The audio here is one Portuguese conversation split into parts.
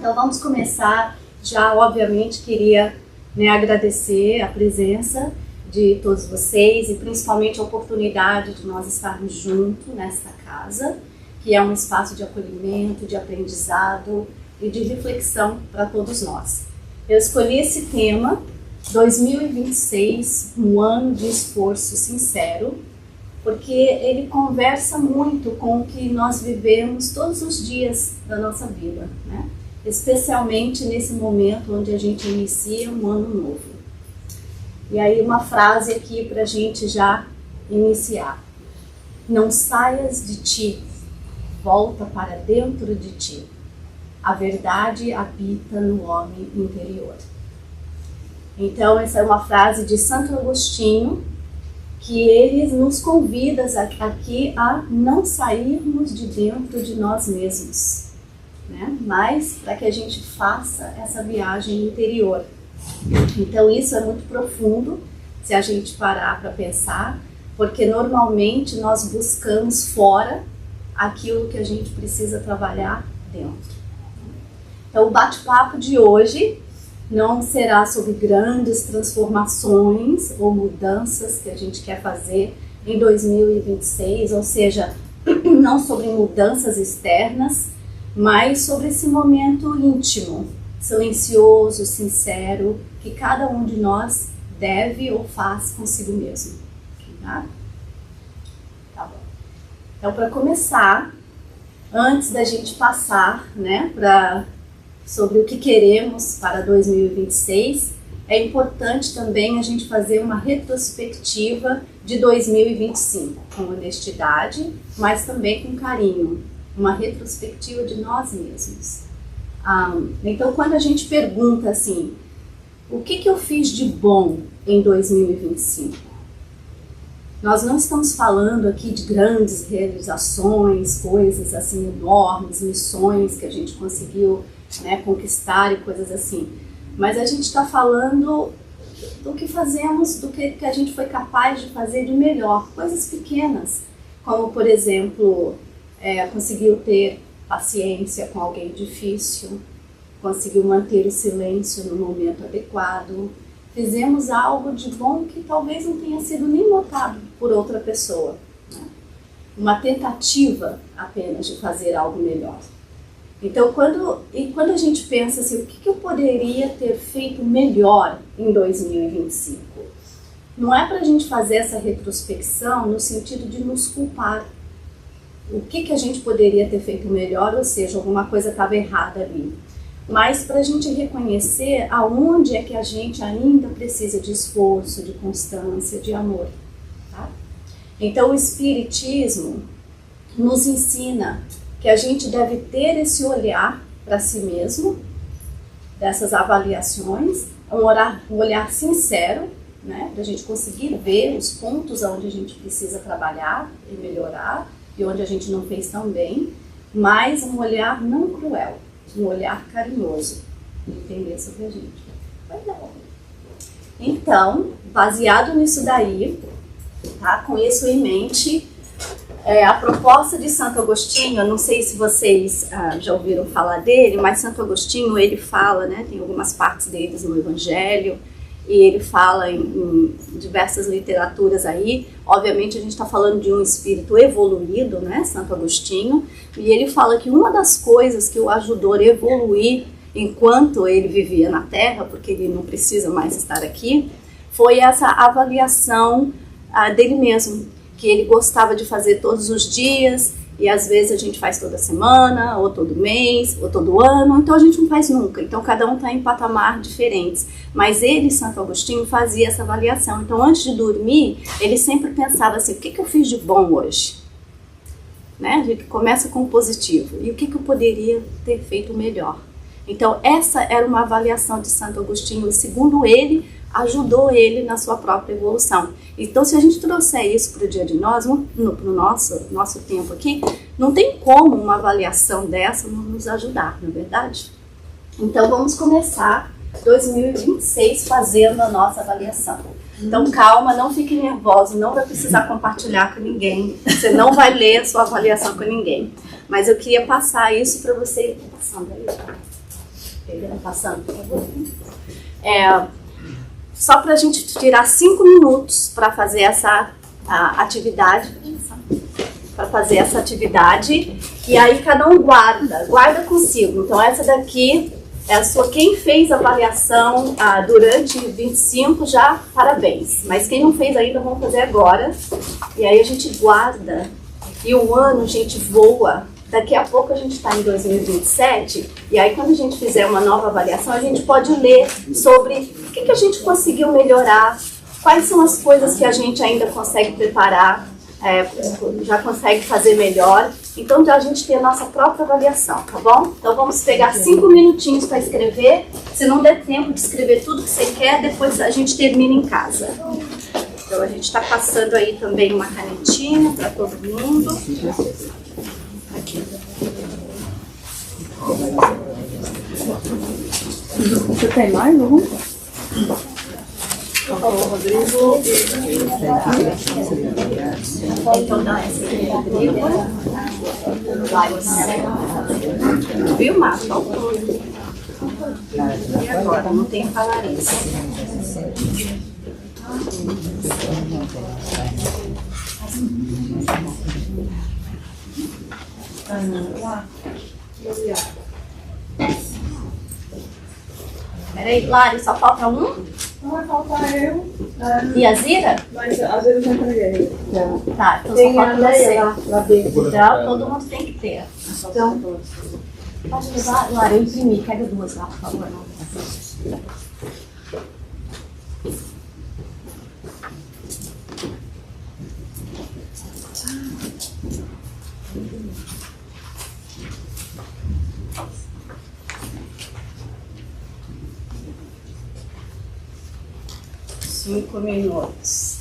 Então vamos começar. Já, obviamente, queria agradecer a presença de todos vocês e principalmente a oportunidade de nós estarmos juntos nesta casa, que é um espaço de acolhimento, de aprendizado e de reflexão para todos nós. Eu escolhi esse tema, 2026, um ano de esforço sincero, porque ele conversa muito com o que nós vivemos todos os dias da nossa vida, né? Especialmente nesse momento onde a gente inicia um ano novo. E aí uma frase aqui para a gente já iniciar. Não saias de ti, volta para dentro de ti. A verdade habita no homem interior. Então essa é uma frase de Santo Agostinho, que ele nos convida aqui a não sairmos de dentro de nós mesmos, né? Mas para que a gente faça essa viagem interior. Então isso é muito profundo, se a gente parar para pensar, porque normalmente nós buscamos fora aquilo que a gente precisa trabalhar dentro. Então o bate-papo de hoje não será sobre grandes transformações ou mudanças que a gente quer fazer em 2026, ou seja, não sobre mudanças externas, mas sobre esse momento íntimo, silencioso, sincero, que cada um de nós deve ou faz consigo mesmo. Tá? Tá bom. Então, para começar, antes da gente passar, né, sobre o que queremos para 2026, é importante também a gente fazer uma retrospectiva de 2025, com honestidade, mas também com carinho, uma retrospectiva de nós mesmos. Então, quando a gente pergunta assim, o que eu fiz de bom em 2025? Nós não estamos falando aqui de grandes realizações, coisas assim enormes, missões que a gente conseguiu, né, conquistar e coisas assim. Mas a gente está falando do que fazemos, do que a gente foi capaz de fazer de melhor. Coisas pequenas, como por exemplo, conseguiu ter paciência com alguém difícil, conseguiu manter o silêncio no momento adequado. Fizemos algo de bom que talvez não tenha sido nem notado por outra pessoa, né? Uma tentativa apenas de fazer algo melhor. Então, quando a gente pensa assim, o que eu poderia ter feito melhor em 2025? Não é para a gente fazer essa retrospecção no sentido de nos culpar. O que a gente poderia ter feito melhor, ou seja, alguma coisa estava errada ali. Mas para a gente reconhecer aonde é que a gente ainda precisa de esforço, de constância, de amor. Tá? Então, o Espiritismo nos ensina que a gente deve ter esse olhar para si mesmo, dessas avaliações, um olhar sincero, né, para a gente conseguir ver os pontos onde a gente precisa trabalhar e melhorar e onde a gente não fez tão bem, mas um olhar não cruel, um olhar carinhoso, entender sobre a gente. Então, baseado nisso daí, tá, com isso em mente, a proposta de Santo Agostinho, eu não sei se vocês já ouviram falar dele, mas Santo Agostinho, ele fala, né, tem algumas partes deles no Evangelho, e ele fala em diversas literaturas aí. Obviamente a gente está falando de um espírito evoluído, né, Santo Agostinho, e ele fala que uma das coisas que o ajudou a evoluir enquanto ele vivia na Terra, porque ele não precisa mais estar aqui, foi essa avaliação dele mesmo, que ele gostava de fazer todos os dias, e às vezes a gente faz toda semana, ou todo mês, ou todo ano, então a gente não faz nunca. Então cada um está em patamar diferentes. Mas ele, Santo Agostinho, fazia essa avaliação. Então antes de dormir, ele sempre pensava assim, o que eu fiz de bom hoje? Né? A gente começa com o positivo. E o que eu poderia ter feito melhor? Então essa era uma avaliação de Santo Agostinho, segundo ele, ajudou ele na sua própria evolução. Então, se a gente trouxer isso para o dia de nós, para o nosso tempo aqui, não tem como uma avaliação dessa não nos ajudar, não é verdade? Então, vamos começar 2026 fazendo a nossa avaliação. Então, calma, não fique nervoso, não vai precisar compartilhar com ninguém, você não vai ler a sua avaliação com ninguém. Mas eu queria passar isso para você, passando aí. Pegando, passando, por favor. Só para a gente tirar 5 minutos para fazer essa atividade. Para fazer essa atividade. E aí cada um guarda consigo. Então essa daqui é a sua. Quem fez a avaliação durante 25, já parabéns. Mas quem não fez ainda, vamos fazer agora. E aí a gente guarda. E o ano, gente, voa. Daqui a pouco a gente está em 2027, e aí quando a gente fizer uma nova avaliação, a gente pode ler sobre o que a gente conseguiu melhorar, quais são as coisas que a gente ainda consegue preparar, já consegue fazer melhor. Então a gente tem a nossa própria avaliação, tá bom? Então vamos pegar 5 minutinhos para escrever. Se não der tempo de escrever tudo que você quer, depois a gente termina em casa. Então a gente está passando aí também uma canetinha para todo mundo. Aqui. Você tem mais, não? Rodrigo. Então dá essa aqui, Rodrigo. Viu, Marcos? E agora? Não tem que falar isso. Peraí, Lari, só falta um? Não vai faltar eu. E a Zira? Mas às vezes eu já entreguei. Tá, então Tem só a falta Leia você. lá dentro. Então, todo mundo tem que ter. Então, pode levar, Lari, eu imprimi. Pega 2 lá, por favor. Cinco minutos.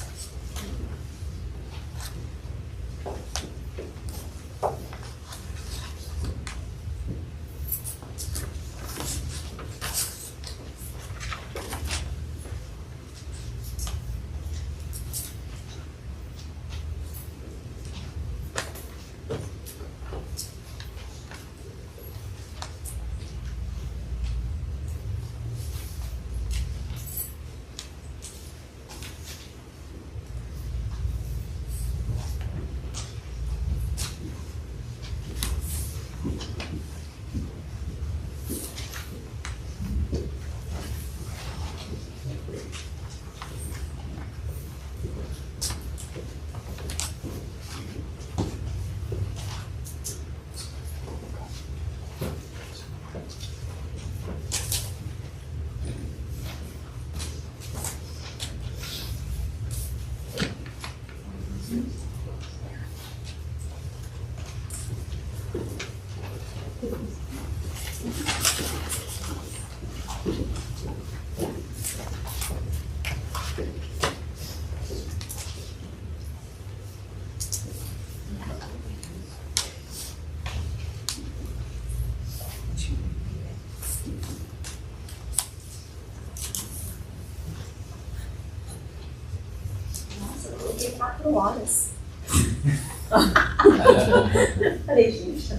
Nossa, 4 horas. Falei, gente,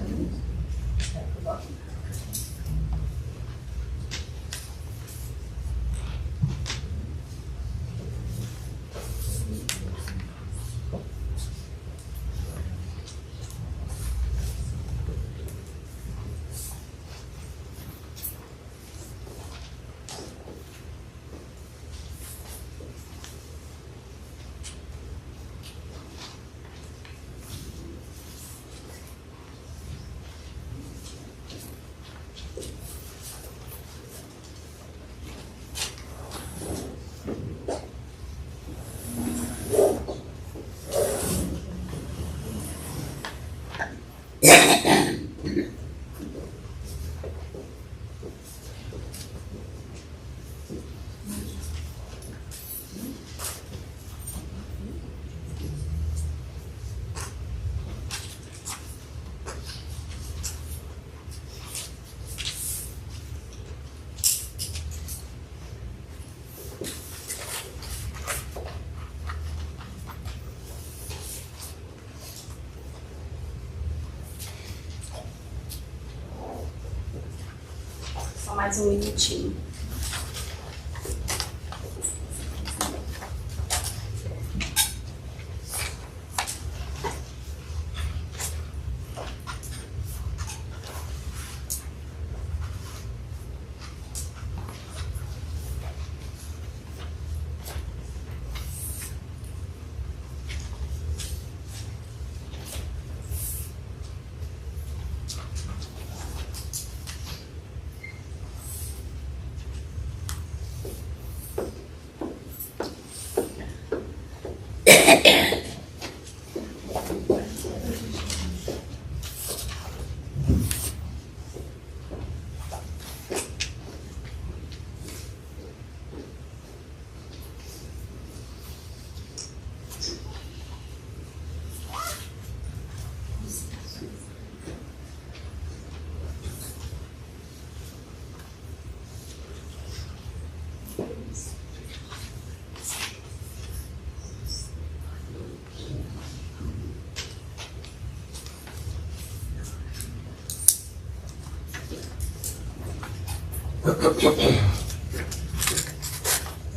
Só mais um minutinho.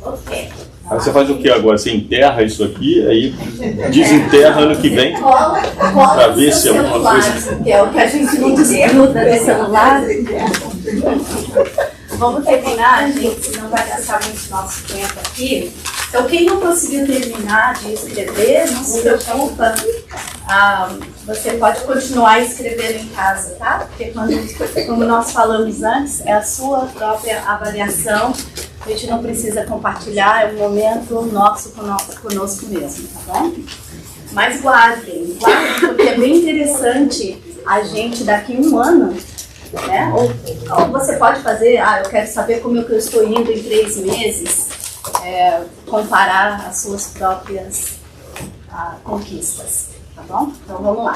Ok. Aí você faz o que agora? Você enterra isso aqui, aí desenterra ano que vem para ver se é alguma coisa. Que é o que a gente não desgruda do celular. Vamos terminar, gente, senão vai gastar muito nosso tempo aqui. Então, quem não conseguiu terminar de escrever, não se preocupa. Você pode continuar escrevendo em casa, tá? Porque como nós falamos antes, é a sua própria avaliação. A gente não precisa compartilhar, é um momento nosso conosco mesmo, tá bom? Mas guardem, porque é bem interessante a gente daqui a um ano, né? Ou você pode fazer, eu quero saber como eu estou indo em 3 meses, comparar as suas próprias conquistas, tá bom? Então vamos lá.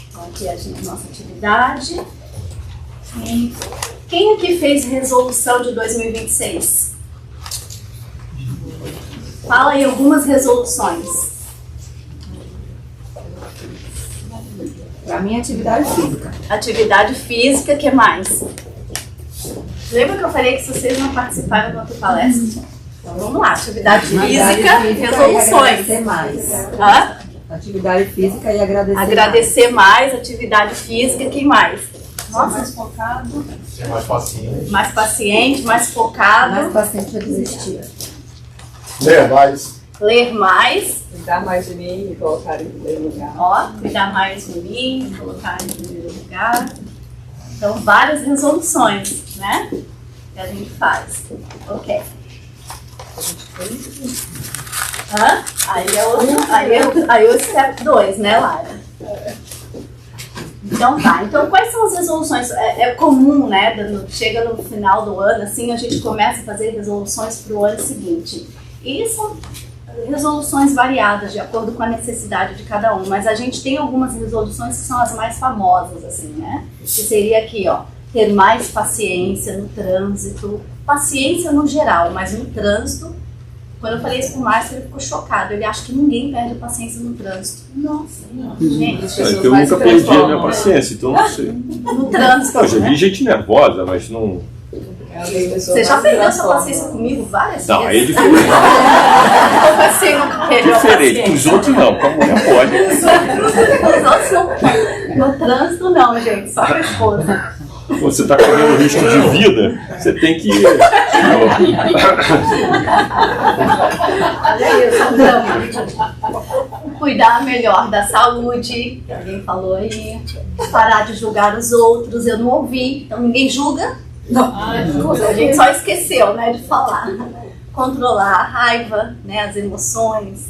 Então aqui a nossa atividade. Quem aqui fez resolução de 2026? Fala aí algumas resoluções. Para mim, atividade física. Atividade física, o que mais? Lembra que eu falei que se vocês não participaram da outra palestra? Então vamos lá, atividade física, resoluções. E agradecer mais. Atividade física e agradecer mais, atividade física, quem mais? Mais focado. Ser mais paciente. Mais paciente, mais focado. Mais paciente para desistir. Ler mais. Ler mais. Cuidar mais de mim e colocar em primeiro lugar. Cuidar mais de mim, colocar em primeiro lugar. Então, várias resoluções, né? Que a gente faz. Ok. Aí o step 2, né, Lara? Então tá, então quais são as resoluções? É comum, né, chega no final do ano, assim, a gente começa a fazer resoluções para o ano seguinte. E são resoluções variadas, de acordo com a necessidade de cada um, mas a gente tem algumas resoluções que são as mais famosas, assim, né? Que seria aqui, ó, ter mais paciência no trânsito, paciência no geral, mas no trânsito. Quando eu falei isso pro Márcio, ele ficou chocado. Ele acha que ninguém perde a paciência no trânsito. Nossa, gente. Eu nunca perdi a minha paciência, então não sei. No trânsito. Eu já vi gente nervosa, mas não. Você já perdeu sua paciência comigo várias vezes? Não, aí é diferente. Você nunca perdeu a Diferente. paciência. Os outros não, com a mulher pode. Os outros não. No trânsito não, gente. Só com a esposa. Você está correndo risco de vida, você tem que. Olha isso, então. Cuidar melhor da saúde, que alguém falou aí. Parar de julgar os outros, eu não ouvi, então ninguém julga. A gente só esqueceu, né, de falar. Controlar a raiva, né, as emoções,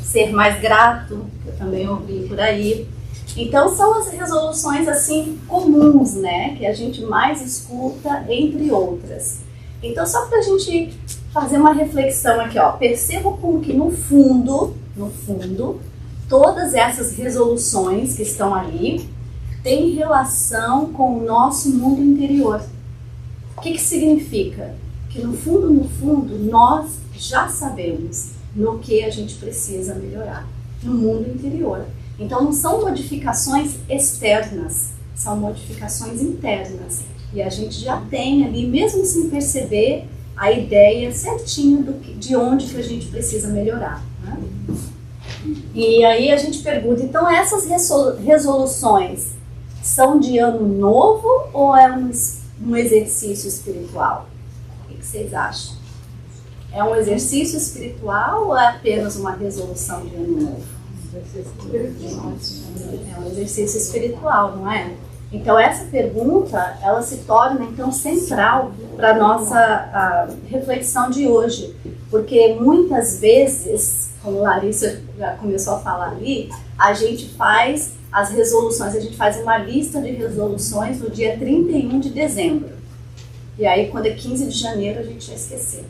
ser mais grato, que eu também ouvi por aí. Então são as resoluções assim comuns, né, que a gente mais escuta, entre outras. Então só para a gente fazer uma reflexão aqui, ó, perceba como que no fundo, todas essas resoluções que estão ali têm relação com o nosso mundo interior. O que significa? Que no fundo, nós já sabemos no que a gente precisa melhorar, no mundo interior. Então não são modificações externas, são modificações internas. E a gente já tem ali, mesmo sem perceber, a ideia certinha de onde que a gente precisa melhorar, né? E aí a gente pergunta, então essas resoluções são de ano novo ou é um exercício espiritual? O que vocês acham? É um exercício espiritual ou é apenas uma resolução de ano novo? É um exercício espiritual, não é? Então essa pergunta, ela se torna então central para a nossa reflexão de hoje, porque muitas vezes, como a Larissa já começou a falar ali, a gente faz as resoluções, a gente faz uma lista de resoluções no dia 31 de dezembro. E aí quando é 15 de janeiro a gente já esqueceu.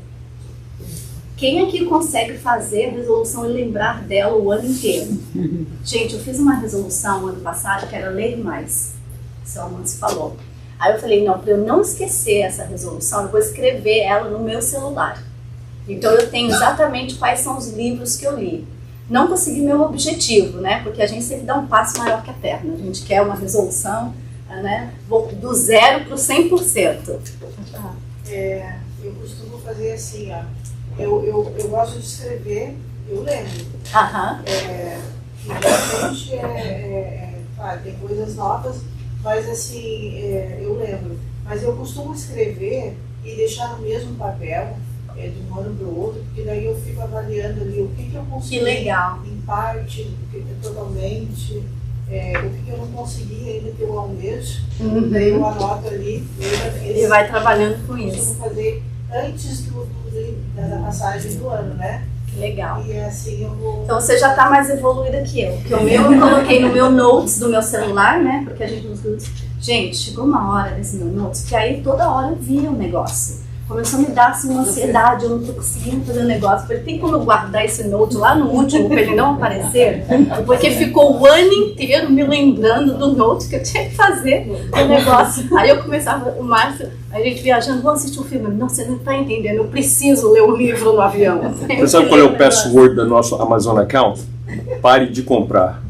Quem aqui consegue fazer a resolução e lembrar dela o ano inteiro? Gente, eu fiz uma resolução ano passado que era ler mais. Seu Amâncio falou. Aí eu falei, não, para eu não esquecer essa resolução, eu vou escrever ela no meu celular. Então eu tenho exatamente quais são os livros que eu li. Não consegui meu objetivo, né? Porque a gente sempre dá um passo maior que a perna. A gente quer uma resolução, né? Do 0 para o 100%. Eu costumo fazer assim, ó. Eu gosto de escrever, eu lembro. Aham. De repente, claro, tem coisas novas, mas assim, eu lembro. Mas eu costumo escrever e deixar no mesmo papel, de um ano para o outro, porque daí eu fico avaliando ali o que eu consegui. Que legal. Em parte, o que totalmente, o que eu não consegui ainda que eu almejo. Daí eu anoto ali. E vai trabalhando com eu isso. costumo fazer antes da passagem do ano, né? Que legal. E assim eu vou... Então você já está mais evoluída que eu. Porque o meu eu coloquei no meu notes do meu celular, né? Porque a gente usa. Gente, chegou uma hora desse meu notes, que aí toda hora eu via o negócio. Começou a me dar assim, uma ansiedade, eu não tô conseguindo fazer o negócio. Falei, tem como eu guardar esse note lá no último para ele não aparecer? Porque ficou o ano inteiro me lembrando do note que eu tinha que fazer o negócio. Aí eu começava, o Márcio, a gente viajando, vamos assistir um filme. Não, você não tá entendendo, eu preciso ler um livro no avião. Você sabe qual é o password do nosso Amazon account? Pare de comprar.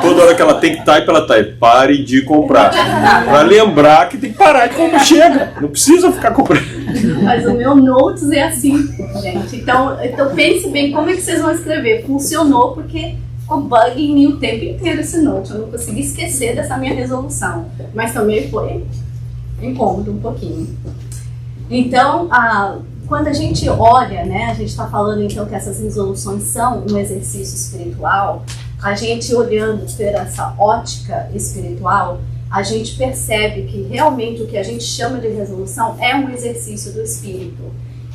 Toda hora que ela tem que type, ela type. Pare de comprar. Pra lembrar que tem que parar de comprar. Chega. Não precisa ficar comprando. Mas o meu notes é assim, gente. Então pense bem como é que vocês vão escrever. Funcionou porque ficou bug em mim o tempo inteiro esse note. Eu não consegui esquecer dessa minha resolução. Mas também foi incômodo um pouquinho. Então, quando a gente olha, né, a gente está falando então que essas resoluções são um exercício espiritual, a gente olhando por essa ótica espiritual, a gente percebe que realmente o que a gente chama de resolução é um exercício do espírito.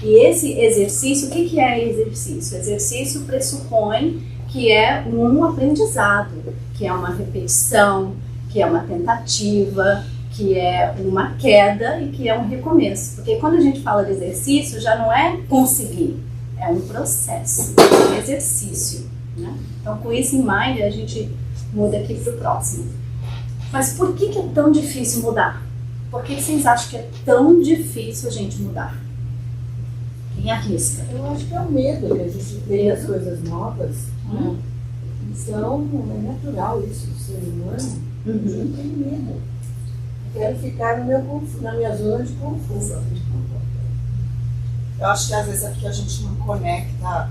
E esse exercício, o que é exercício? Exercício pressupõe que é um aprendizado, que é uma repetição, que é uma tentativa, que é uma queda e que é um recomeço. Porque quando a gente fala de exercício, já não é conseguir, é um processo, é um exercício, né? Então, com isso em mind, a gente muda aqui para o próximo. Mas por que é tão difícil mudar? Por que vocês acham que é tão difícil a gente mudar? Quem arrisca? Eu acho que é o medo que a gente tem as coisas novas. Né? Então, é natural isso do ser humano. Eu tenho medo. Quero ficar na minha zona de conforto. Eu acho que às vezes é porque a gente não conecta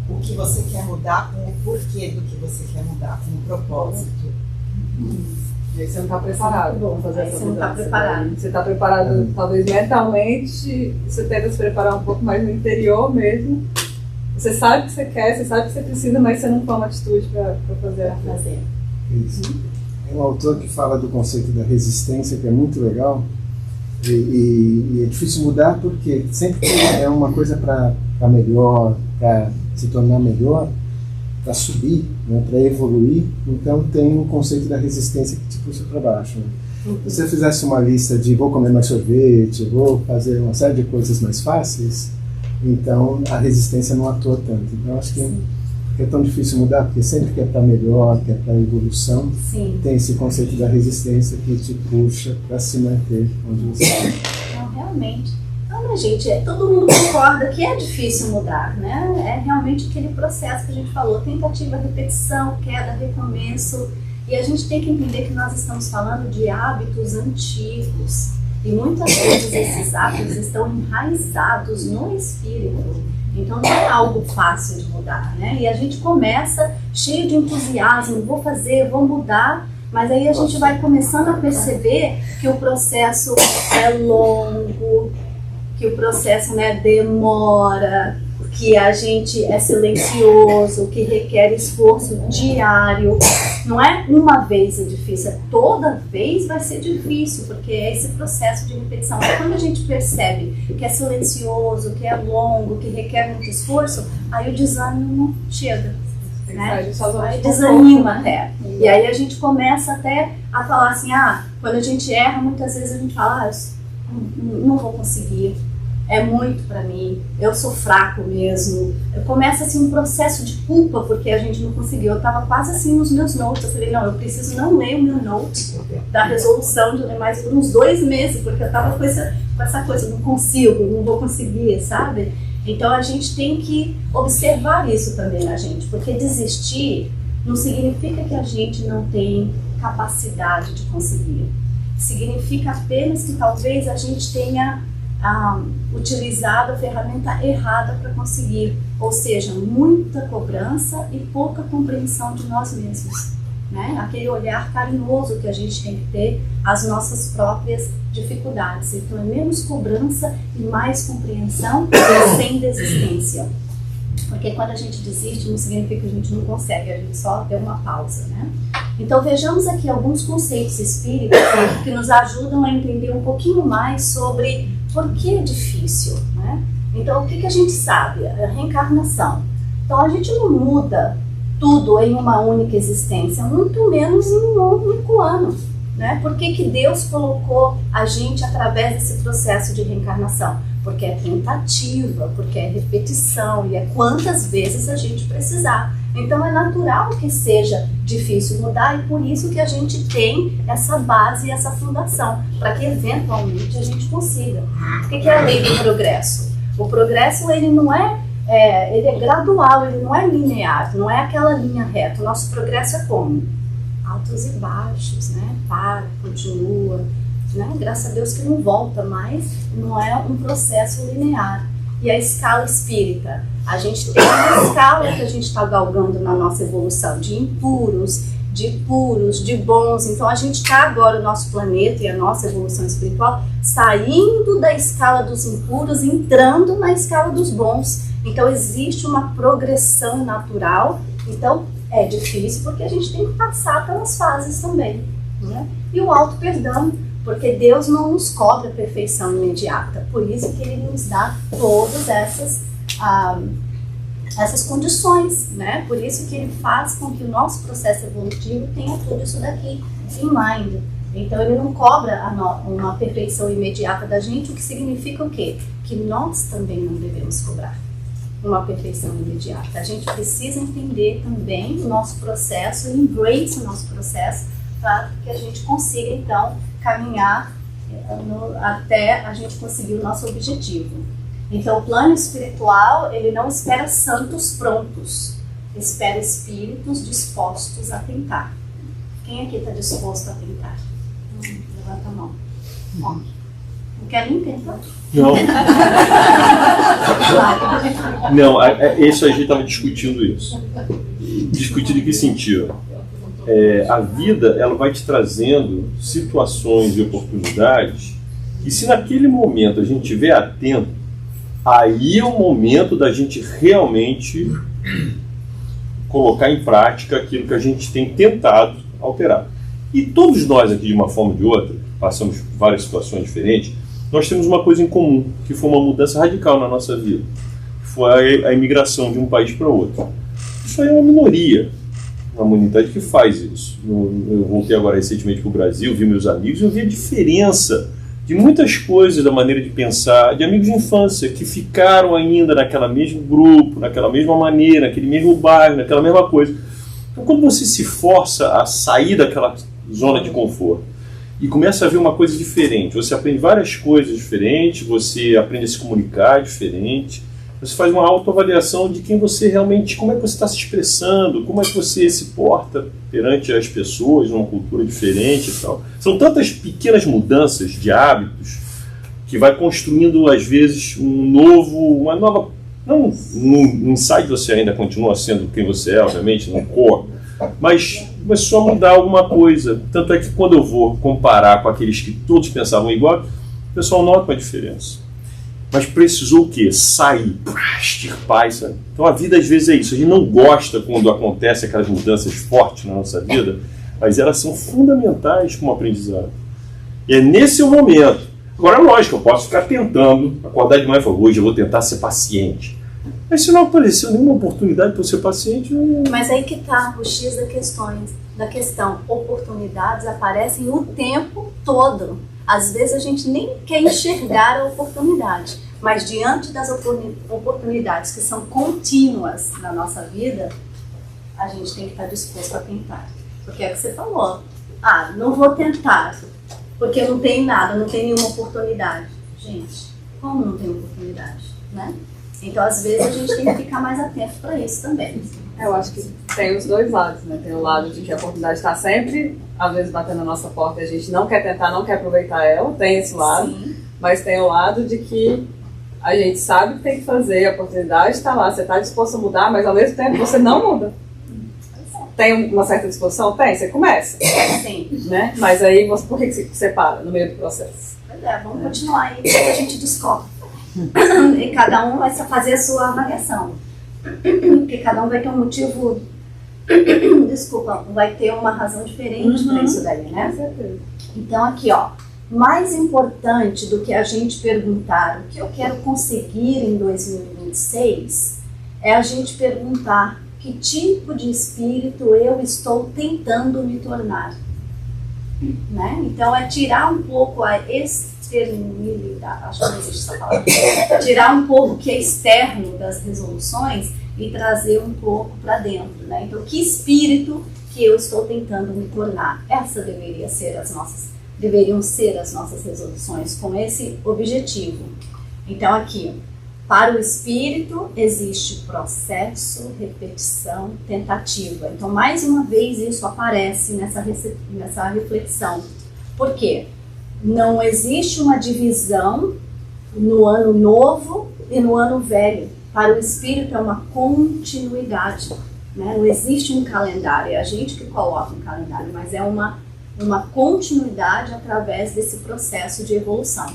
o que você quer mudar com o porquê do que você quer mudar, com o propósito. E aí você não está preparado para fazer essa Você não está mudança. preparado. Você está preparado, talvez mentalmente, você tenta se preparar um pouco mais no interior mesmo. Você sabe o que você quer, você sabe o que você precisa, mas você não toma atitude para fazer. Isso. Tem um autor que fala do conceito da resistência, que é muito legal, e é difícil mudar porque sempre que é uma coisa para melhor, para se tornar melhor, para subir, né, para evoluir, então tem um conceito da resistência que te puxa para baixo. Né? Se você fizesse uma lista de vou comer mais sorvete, vou fazer uma série de coisas mais fáceis, então a resistência não atua tanto. Então acho que é tão difícil mudar, porque sempre que é para melhor, que é para evolução, tem esse conceito da resistência que te puxa para se manter onde você está. Não, realmente. Não, gente, todo mundo concorda que é difícil mudar, né? É realmente aquele processo que a gente falou, tentativa, repetição, queda, recomeço. E a gente tem que entender que nós estamos falando de hábitos antigos. E muitas vezes esses hábitos estão enraizados no espírito. Então não é algo fácil de mudar, né? E a gente começa cheio de entusiasmo, vou fazer, vou mudar, mas aí a gente vai começando a perceber que o processo é longo, que o processo, né, demora, que a gente é silencioso, que requer esforço diário. Não é uma vez é difícil, toda vez vai ser difícil, porque é esse processo de repetição. Mas quando a gente percebe que é silencioso, que é longo, que requer muito esforço, aí o desânimo chega, né? Aí desanima até. E aí a gente começa até a falar assim, quando a gente erra, muitas vezes a gente fala, não vou conseguir. É muito pra mim, eu sou fraco mesmo. Começa assim um processo de culpa porque a gente não conseguiu. Eu tava quase assim nos meus notes. Eu falei, não, eu preciso não ler o meu note da resolução de ler mais por uns 2 meses, porque eu tava com essa coisa, não consigo, não vou conseguir, sabe? Então a gente tem que observar isso também na gente, porque desistir não significa que a gente não tem capacidade de conseguir. Significa apenas que talvez a gente tenha utilizado a ferramenta errada para conseguir, ou seja, muita cobrança e pouca compreensão de nós mesmos, né? Aquele olhar carinhoso que a gente tem que ter às nossas próprias dificuldades. Então é menos cobrança e mais compreensão sem desistência, porque quando a gente desiste não significa que a gente não consegue, a gente só deu uma pausa, né? Então vejamos aqui alguns conceitos espíritas que nos ajudam a entender um pouquinho mais sobre por que é difícil, né? Então, o que a gente sabe? A reencarnação. Então, a gente não muda tudo em uma única existência, muito menos em um único ano, né? Por que Deus colocou a gente através desse processo de reencarnação? Porque é tentativa, porque é repetição e é quantas vezes a gente precisar. Então é natural que seja difícil mudar e por isso que a gente tem essa base e essa fundação, para que eventualmente a gente consiga. O que é a lei do progresso? O progresso ele não é, ele é gradual, ele não é linear, não é aquela linha reta. O nosso progresso é como? Altos e baixos, né? Continua, né? Graças a Deus que não volta mais, não é um processo linear. E a escala espírita? A gente tem uma escala que a gente está galgando na nossa evolução, de impuros, de puros, de bons. Então a gente está agora, o nosso planeta e a nossa evolução espiritual, saindo da escala dos impuros, entrando na escala dos bons. Então existe uma progressão natural. Então é difícil porque a gente tem que passar pelas fases também, né? E o auto-perdão, porque Deus não nos cobra perfeição imediata, por isso que Ele nos dá todas essas condições, né? Por isso que Ele faz com que o nosso processo evolutivo tenha tudo isso daqui em mind. Então Ele não cobra uma perfeição imediata da gente, o que significa o quê? Que nós também não devemos cobrar uma perfeição imediata. A gente precisa entender também o nosso processo, embrace o nosso processo, para que a gente consiga então caminhar até a gente conseguir o nosso objetivo. Então o plano espiritual, ele não espera santos prontos, espera espíritos dispostos a tentar. Quem aqui está disposto a tentar? Levanta a mão. Ó, não quer nem tentar? Não. Não, isso a gente estava discutindo isso. Discutindo em que sentido? A vida, ela vai te trazendo situações e oportunidades e se naquele momento a gente estiver atento, aí é o momento da gente realmente colocar em prática aquilo que a gente tem tentado alterar. E todos nós aqui, de uma forma ou de outra, passamos por várias situações diferentes, nós temos uma coisa em comum, que foi uma mudança radical na nossa vida. Foi a imigração de um país para outro. Isso aí é uma minoria na humanidade que faz isso. Eu voltei agora recentemente para o Brasil, vi meus amigos, eu vi a diferença de muitas coisas da maneira de pensar, de amigos de infância que ficaram ainda naquele mesmo grupo, naquela mesma maneira, naquele mesmo bairro, naquela mesma coisa. Então, quando você se força a sair daquela zona de conforto e começa a ver uma coisa diferente, você aprende várias coisas diferentes, você aprende a se comunicar diferente, Você faz uma autoavaliação de quem você realmente, como é que você está se expressando, como é que você se porta perante as pessoas numa cultura diferente e tal. São tantas pequenas mudanças de hábitos que vai construindo, às vezes, uma nova... Não, no inside você ainda continua sendo quem você é, obviamente, no core, mas só mudar alguma coisa. Tanto é que quando eu vou comparar com aqueles que todos pensavam igual, o pessoal nota uma diferença. Mas precisou o quê? Sair, extirpar, sabe? Então a vida às vezes é isso. A gente não gosta quando acontecem aquelas mudanças fortes na nossa vida, mas elas são fundamentais como aprendizado. E é nesse momento. Agora, lógico, eu posso ficar tentando acordar de manhã e falar, hoje eu vou tentar ser paciente. Mas se não apareceu nenhuma oportunidade para eu ser paciente... Mas aí que está o X da questão. Oportunidades aparecem o tempo todo. Às vezes a gente nem quer enxergar a oportunidade, mas diante das oportunidades que são contínuas na nossa vida, a gente tem que estar disposto a tentar. Porque é o que você falou. Não vou tentar, porque não tem nada, não tem nenhuma oportunidade. Gente, como não tem oportunidade, né? Então, às vezes, a gente tem que ficar mais atento para isso também. Eu acho que tem os dois lados, né? Tem o lado de que a oportunidade está sempre, às vezes, batendo na nossa porta e a gente não quer tentar, não quer aproveitar ela, tem esse lado. Sim. Mas tem o lado de que a gente sabe o que tem que fazer, a oportunidade está lá, você está disposto a mudar, mas ao mesmo tempo você não muda. Tem uma certa disposição? Tem, você começa. Sim. Né? Mas aí, por que você para no meio do processo? Pois é, vamos continuar aí, que a gente descobre. E cada um vai fazer a sua avaliação. Porque cada um vai ter um motivo, vai ter uma razão diferente para isso daí, né? Então aqui, mais importante do que a gente perguntar o que eu quero conseguir em 2026, é a gente perguntar que tipo de espírito eu estou tentando me tornar. Né? Então é tirar um pouco a externalidade, acho que não existe essa palavra, tirar um pouco o que é externo das resoluções e trazer um pouco para dentro, né? Então que espírito que eu estou tentando me tornar? Essa deveriam ser as nossas resoluções com esse objetivo. Então aqui, para o espírito existe processo, repetição, tentativa. Então, mais uma vez, isso aparece nessa reflexão. Por quê? Não existe uma divisão no ano novo e no ano velho. Para o espírito é uma continuidade. Né? Não existe um calendário, é a gente que coloca um calendário, mas é uma continuidade através desse processo de evolução.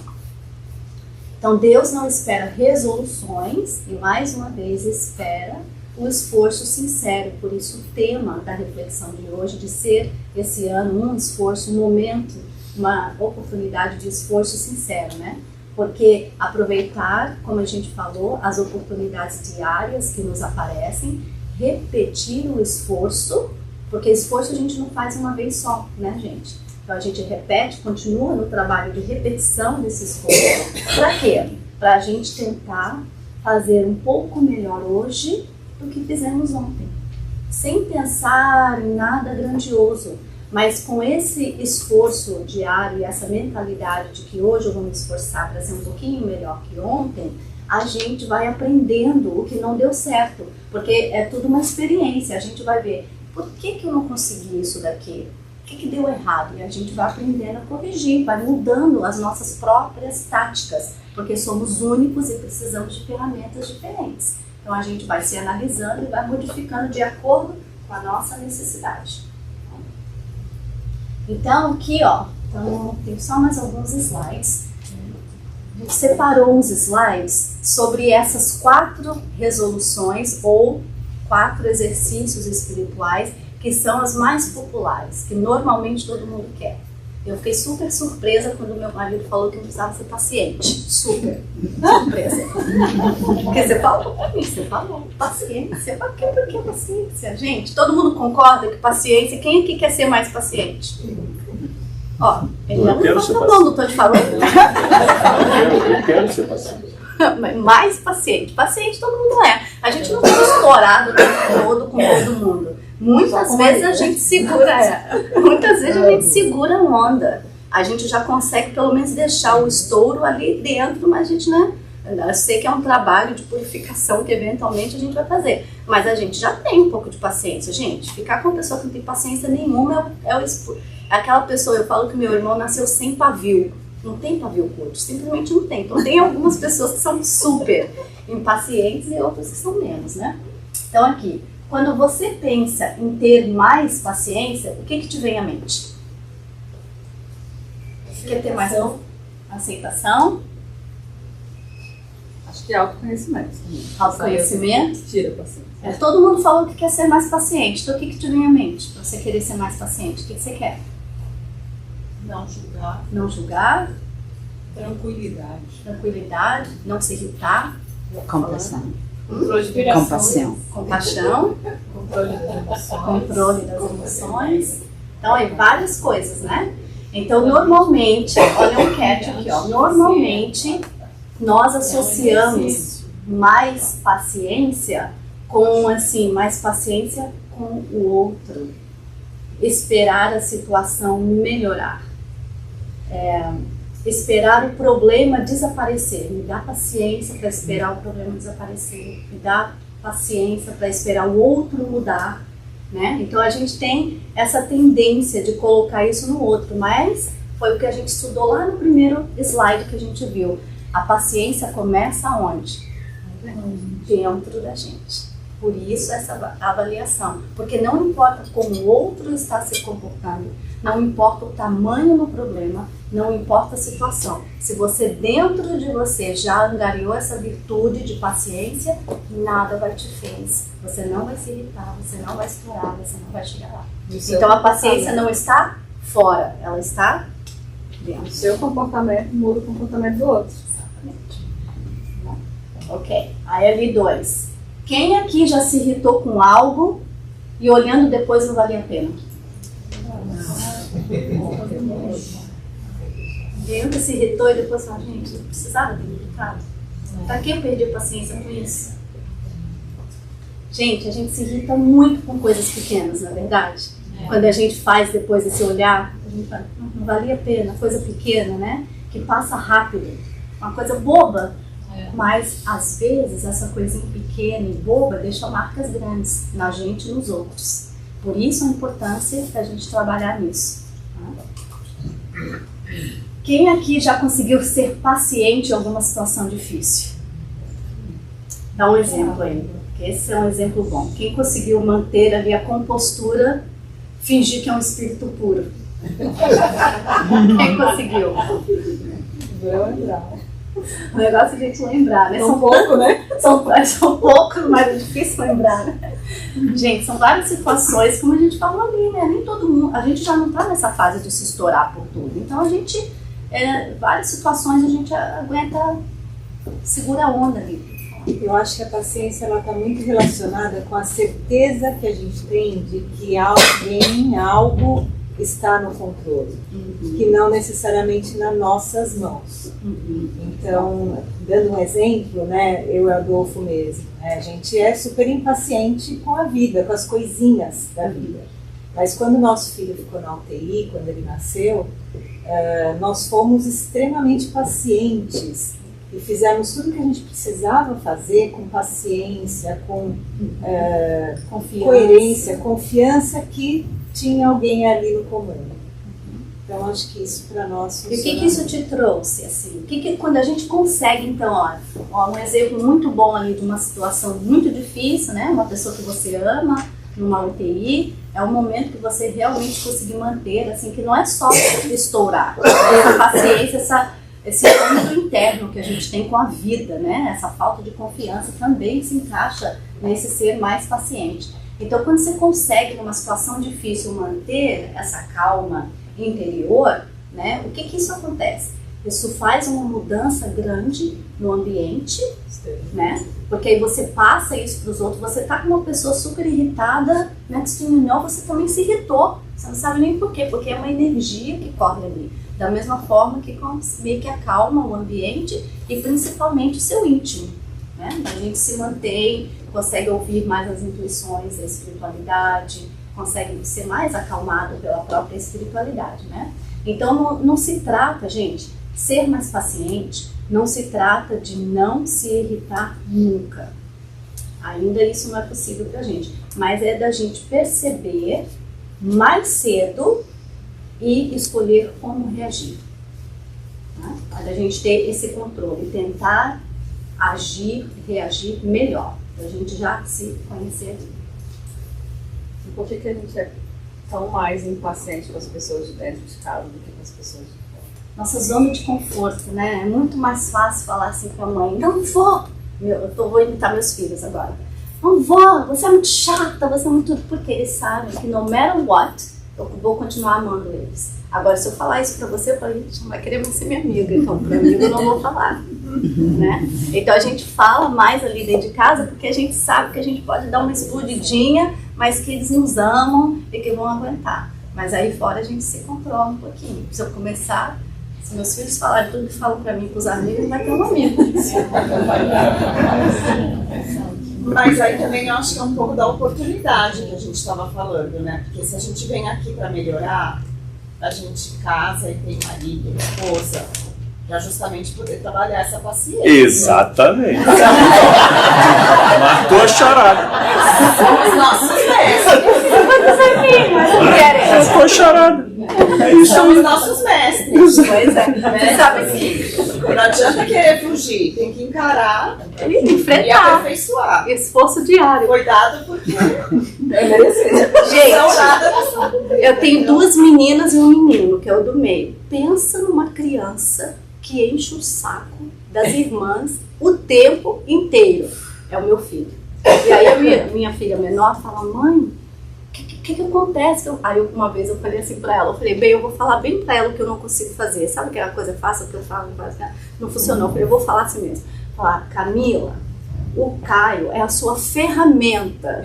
Então, Deus não espera resoluções e, mais uma vez, espera o esforço sincero. Por isso, o tema da reflexão de hoje, de ser esse ano um esforço, um momento, uma oportunidade de esforço sincero, né? Porque aproveitar, como a gente falou, as oportunidades diárias que nos aparecem, repetir o esforço, porque esforço a gente não faz uma vez só, né, gente? Então a gente repete, continua no trabalho de repetição desse esforço. Para quê? Para a gente tentar fazer um pouco melhor hoje do que fizemos ontem. Sem pensar em nada grandioso, mas com esse esforço diário e essa mentalidade de que hoje eu vou me esforçar para ser um pouquinho melhor que ontem, a gente vai aprendendo o que não deu certo. Porque é tudo uma experiência, a gente vai ver, por que eu não consegui isso daqui? O que deu errado? E a gente vai aprendendo a corrigir, vai mudando as nossas próprias táticas, porque somos únicos e precisamos de ferramentas diferentes. Então a gente vai se analisando e vai modificando de acordo com a nossa necessidade. Então aqui, então, tem só mais alguns slides. A gente separou uns slides sobre essas 4 resoluções ou 4 exercícios espirituais que são as mais populares, que normalmente todo mundo quer. Eu fiquei super surpresa quando meu marido falou que eu precisava ser paciente. Super surpresa. Porque você falou pra mim, você falou paciência. Por que paciência? Gente, todo mundo concorda que paciência, quem aqui quer ser mais paciente? Ele não levanta a mão, não estou te falando. Eu quero ser paciente. Mais paciente. Paciente todo mundo é. A gente não fica explorado o tempo todo com todo mundo. Muitas vezes a gente segura, muitas vezes a gente segura a onda. A gente já consegue pelo menos deixar o estouro ali dentro, mas a gente Eu sei que é um trabalho de purificação que eventualmente a gente vai fazer, mas a gente já tem um pouco de paciência, gente. Ficar com uma pessoa que não tem paciência nenhuma é aquela pessoa. Eu falo que meu irmão nasceu sem pavio. Não tem pavio curto, simplesmente não tem. Então tem algumas pessoas que são super impacientes e outras que são menos, né? Então aqui, quando você pensa em ter mais paciência, o que te vem à mente? Quer ter mais aceitação? Acho que é autoconhecimento. Autoconhecimento? Tira a paciência. Todo mundo falou que quer ser mais paciente. Então o que te vem à mente para você querer ser mais paciente? O que você quer? Não julgar. Não julgar. Tranquilidade. Tranquilidade. Não se irritar. Compaixão. Compaixão. Compaixão. Controle das emoções. Controle das emoções. Então, é várias coisas, né? Então, normalmente, olha um catch aqui, ó. Normalmente, nós associamos mais paciência com, assim, mais paciência com o outro. Esperar a situação melhorar. Esperar o problema desaparecer. Me dá paciência para esperar o problema desaparecer. Me dá paciência para esperar o outro mudar. Né? Então a gente tem essa tendência de colocar isso no outro, mas foi o que a gente estudou lá no primeiro slide que a gente viu. A paciência começa onde? Dentro da gente. Por isso essa avaliação. Porque não importa como o outro está se comportando, não importa o tamanho do problema, não importa a situação. Se você dentro de você já angariou essa virtude de paciência, nada vai te ferir. Você não vai se irritar, você não vai estourar, você não vai chegar lá. Então a paciência não está fora, ela está dentro. O seu comportamento muda o comportamento do outro. Exatamente. Ok, aí ali 2. Quem aqui já se irritou com algo e olhando depois não valia a pena? Alguém nunca se irritou e depois falou, gente, não precisava ter me irritado? Pra que eu perdi a paciência com isso? Gente, a gente se irrita muito com coisas pequenas, na verdade. Quando a gente faz depois esse olhar, a gente fala, não valia a pena, coisa pequena, né? Que passa rápido, uma coisa boba. Mas, às vezes, essa coisinha pequena e boba deixa marcas grandes na gente e nos outros. Por isso a importância da gente trabalhar nisso. Quem aqui já conseguiu ser paciente em alguma situação difícil? Dá um exemplo aí, porque esse é um exemplo bom. Quem conseguiu manter ali a compostura, fingir que é um espírito puro? Quem conseguiu? O negócio é a gente lembrar, né? São pouco, né? São poucos, mas é difícil lembrar, né? Gente, são várias situações, como a gente falou ali, né? Nem todo mundo, a gente já não está nessa fase de se estourar por tudo. Então a gente, várias situações a gente aguenta, segura a onda ali. Eu acho que a paciência ela está muito relacionada com a certeza que a gente tem de que alguém, algo está no controle, que não necessariamente nas nossas mãos. Então, dando um exemplo, né, eu e o Adolfo mesmo, né, a gente é super impaciente com a vida, com as coisinhas da vida. Mas quando nosso filho ficou na UTI, quando ele nasceu, nós fomos extremamente pacientes e fizemos tudo o que a gente precisava fazer com paciência, com coerência, confiança que tinha alguém ali no comando. Então, acho que isso para nós funciona. E o que isso te trouxe, assim? Quando a gente consegue, então, ó, um exemplo muito bom ali de uma situação muito difícil, né? Uma pessoa que você ama, numa UTI, é um momento que você realmente conseguir manter, assim, que não é só estourar. Essa paciência, esse encontro interno que a gente tem com a vida, né? Essa falta de confiança também se encaixa nesse ser mais paciente. Então, quando você consegue, numa situação difícil, manter essa calma interior, né, o que isso acontece? Isso faz uma mudança grande no ambiente, né? Porque aí você passa isso para os outros, você tá com uma pessoa super irritada, next thing you know, você também se irritou, você não sabe nem por quê, porque é uma energia que corre ali. Da mesma forma que meio que acalma o ambiente e principalmente o seu íntimo, né? A gente se mantém, consegue ouvir mais as intuições da espiritualidade, consegue ser mais acalmado pela própria espiritualidade, né? Então não se trata, gente, ser mais paciente Não se trata de não se irritar nunca. Ainda isso não é possível pra gente. Mas é da gente perceber mais cedo e escolher como reagir. Né? É da gente ter esse controle, tentar agir, reagir melhor. Pra gente já se conhecer ali. E por que a gente é tão mais impaciente com as pessoas de dentro de casa do que com as pessoas de fora? Nossa zona de conforto, né? É muito mais fácil falar assim com a mãe: não vou. Vou imitar meus filhos agora. Não vou, você é muito chata, você é muito... Porque eles sabem que no matter what, eu vou continuar amando eles. Agora, se eu falar isso pra você, eu falei: gente, não vai querer mais ser minha amiga, então pra mim eu não vou falar. Né? Então a gente fala mais ali dentro de casa porque a gente sabe que a gente pode dar uma explodidinha, mas que eles nos amam e que vão aguentar. Mas aí fora a gente se controla um pouquinho. Se eu começar, se meus filhos falarem tudo que falam pra mim com os amigos, vai ter um amigo. Mas aí também eu acho que é um pouco da oportunidade que a gente estava falando, né? Porque se a gente vem aqui para melhorar, a gente casa e tem marido, esposa, para justamente poder trabalhar essa paciência. Exatamente. Matou a charada. São os nossos mestres. Matou a charada. É isso. São os nossos mestres. Pois é. Você sabe que não adianta querer fugir, tem que encarar e enfrentar. aperfeiçoar. Esforço diário. Cuidado porque é merecido. Gente, eu tenho 2 meninas e um menino, que é o do meio. Pensa numa criança que enche o saco das irmãs o tempo inteiro. É o meu filho. E aí a minha filha menor fala: mãe, o que acontece? Aí uma vez eu falei assim pra ela, eu falei: bem, eu vou falar bem pra ela o que eu não consigo fazer. Sabe aquela coisa fácil que eu falo? Não funcionou. Eu falei: eu vou falar assim mesmo. Falar: Camila, o Caio é a sua ferramenta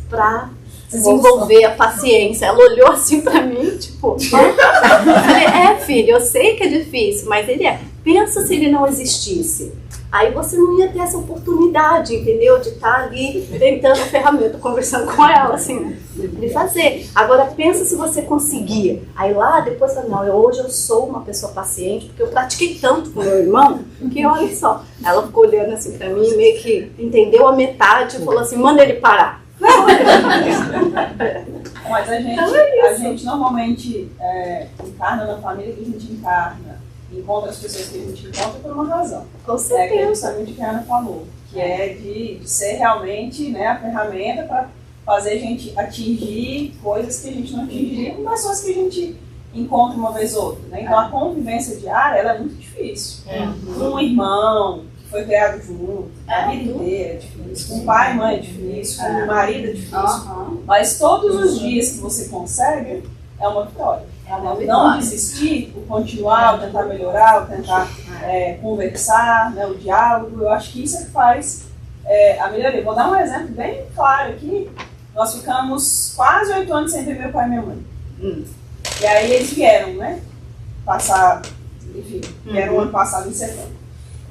pra desenvolver a paciência. Ela olhou assim pra mim, tipo... Eu falei: filho, eu sei que é difícil, mas ele é. Pensa se ele não existisse. Aí você não ia ter essa oportunidade, entendeu? De estar ali tentando a ferramenta, conversando com ela, assim, né? De fazer. Agora pensa se você conseguir. Aí lá depois, não, hoje eu sou uma pessoa paciente, porque eu pratiquei tanto com meu irmão, que olha só. Ela ficou olhando assim pra mim, meio que entendeu a metade e falou assim: manda ele parar. Mas a gente normalmente encarna na família que a gente encarna, encontra as pessoas que a gente encontra por uma razão. Com certeza. Que é justamente o que a Ana falou, que é de ser realmente, né, a ferramenta para fazer a gente atingir coisas que a gente não atingiria com pessoas que a gente encontra uma vez ou outra. Né? Então a convivência diária ela é muito difícil. Com um irmão que foi criado junto, a vida inteira é difícil. Com pai e mãe é difícil, com o marido é difícil. Mas todos os dias que você consegue é uma vitória. Não desistir, o continuar, o tentar melhorar, o tentar conversar, né, o diálogo, eu acho que isso é que faz a melhoria. Vou dar um exemplo bem claro aqui. Nós ficamos quase 8 anos sem ver meu pai e minha mãe. E aí eles vieram, né? Vieram ano passado em setembro.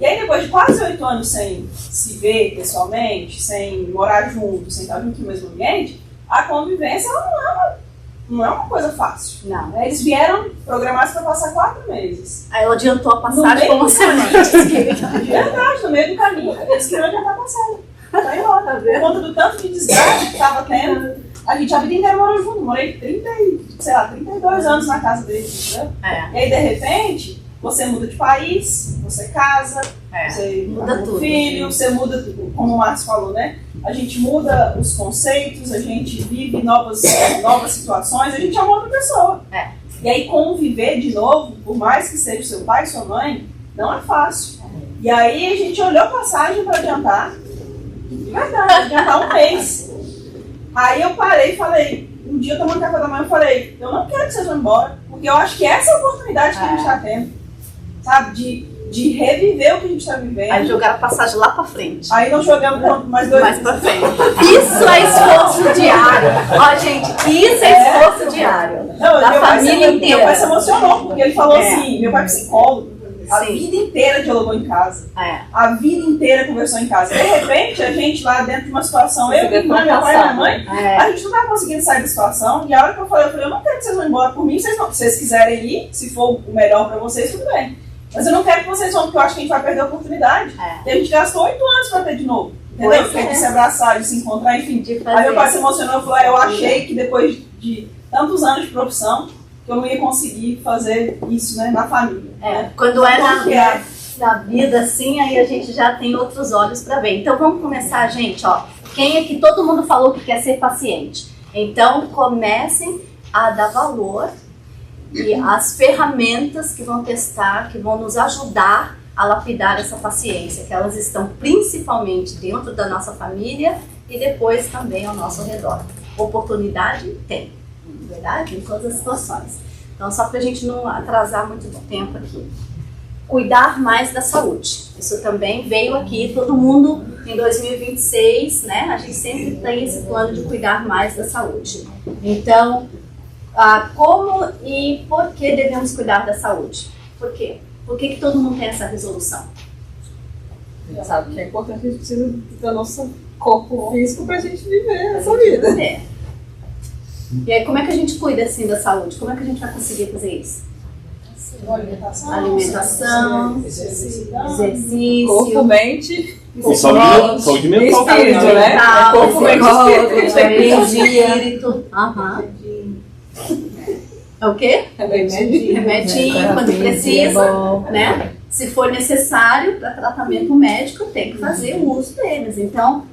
E aí depois de quase 8 anos sem se ver pessoalmente, sem morar junto, sem estar junto no mesmo ambiente, a convivência não é uma coisa fácil. Não. Eles vieram programados para passar 4 meses. Aí ela adiantou a passagem por uma semana. Verdade, no meio do caminho, eles queriam adiantar a passagem. Vai embora. Por conta do tanto de desgaste que estava tendo. A gente a vida inteira morou junto. Morei 32 anos na casa deles, entendeu? E aí, de repente, você muda de país, você casa, você muda tudo, filho, você muda, como o Marcos falou, né? A gente muda os conceitos, a gente vive novas situações, a gente é uma outra pessoa. E aí conviver de novo, por mais que seja seu pai e sua mãe, não é fácil. E aí a gente olhou a passagem para adiantar, adiantar um mês. Aí eu parei e falei, um dia eu tomando café da manhã e falei, eu não quero que vocês vão embora, porque eu acho que essa é a oportunidade que a gente está tendo, sabe, de reviver o que a gente está vivendo. Aí jogaram a passagem lá pra frente. Aí nós jogamos mais 2 mais pra frente. Isso é esforço diário. Ó, gente, isso é esforço diário. Não, da família inteira. Meu pai se emocionou, porque ele falou assim, meu pai é psicólogo. A vida inteira dialogou em casa. A vida inteira conversou em casa. De repente, a gente lá dentro de uma situação, eu, minha irmã, meu pai e minha mãe, a gente não estava conseguindo sair da situação. E a hora que eu falei, eu não quero que vocês vão embora por mim. Se vocês quiserem ir, se for o melhor para vocês, tudo bem. Mas eu não quero que vocês vão, porque eu acho que a gente vai perder a oportunidade. E a gente gastou 8 anos pra ter de novo. Entendeu? De se abraçar, de se encontrar, enfim. Aí meu pai se emocionou e falou, eu achei que depois de tantos anos de profissão, que eu não ia conseguir fazer isso, né, na família. Né? Quando na vida assim, aí a gente já tem outros olhos para ver. Então vamos começar, gente, ó. Quem é que todo mundo falou que quer ser paciente? Então comecem a dar valor e as ferramentas que vão testar, que vão nos ajudar a lapidar essa paciência, que elas estão principalmente dentro da nossa família e depois também ao nosso redor. Oportunidade tem, verdade? Em todas as situações. Então só para a gente não atrasar muito tempo aqui. Cuidar mais da saúde. Isso também veio aqui, todo mundo em 2026, né? A gente sempre tem esse plano de cuidar mais da saúde. Então, como e por que devemos cuidar da saúde? Por quê? Por que todo mundo tem essa resolução? Sabe que é importante, a gente precisa do nosso corpo físico pra gente viver essa vida. E aí, como é que a gente cuida assim da saúde? Como é que a gente vai conseguir fazer isso? Alimentação, exercício, corpo, mente e saúde mental. Espírito, né? Corpo, mente, espírito. É o quê? Remedinho, quando precisa, né? Se for necessário para tratamento médico, tem que fazer o uso deles. Então,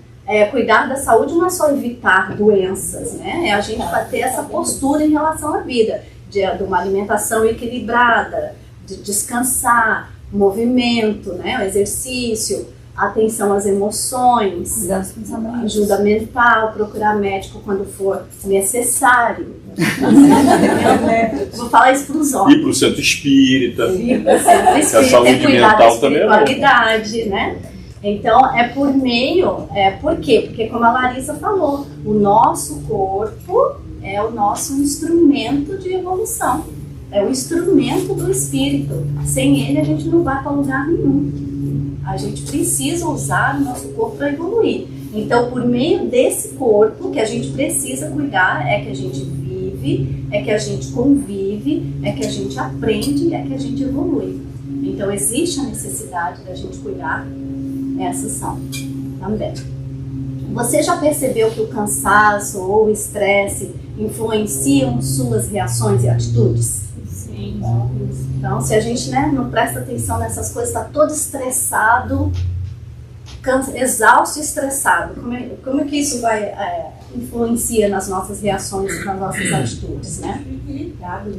cuidar da saúde não é só evitar doenças, né? É a gente ter essa postura em relação à vida, de uma alimentação equilibrada, de descansar, movimento, né? O exercício, atenção às emoções, ajuda mental, procurar médico quando for necessário. Vou falar isso para os homens. Ir para o centro espírita. A saúde mental também é qualidade, né? Então, é por meio... por quê? Porque, como a Larissa falou, o nosso corpo é o nosso instrumento de evolução. É o instrumento do espírito. Sem ele, a gente não vai para lugar nenhum. A gente precisa usar o nosso corpo para evoluir. Então, por meio desse corpo que a gente precisa cuidar, é que a gente vive, é que a gente convive, é que a gente aprende, é que a gente evolui. Então, existe a necessidade da gente cuidar. Essas são também. Você já percebeu que o cansaço ou o estresse influenciam suas reações e atitudes? Sim. Então, se a gente, né, não presta atenção nessas coisas, está todo estressado, exausto e estressado, como é que isso vai influencia nas nossas reações e nas nossas atitudes, né? Irritado,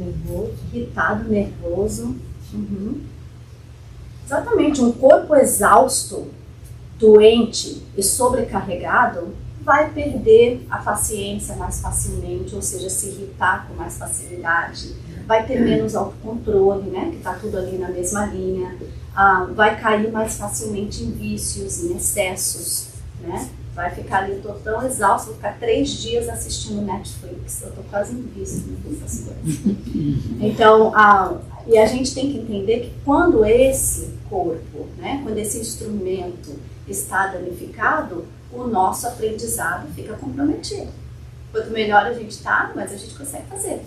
nervoso. Exatamente, um corpo exausto, doente e sobrecarregado vai perder a paciência mais facilmente, ou seja, se irritar com mais facilidade, vai ter menos autocontrole, né, que está tudo ali na mesma linha, vai cair mais facilmente em vícios, em excessos, né, vai ficar ali, eu tô tão exausto, vou ficar 3 dias assistindo Netflix, eu tô quase em vício nessas coisas. Então, e a gente tem que entender que quando esse corpo, né, quando esse instrumento está danificado, o nosso aprendizado fica comprometido. Quanto melhor a gente está, mais a gente consegue fazer.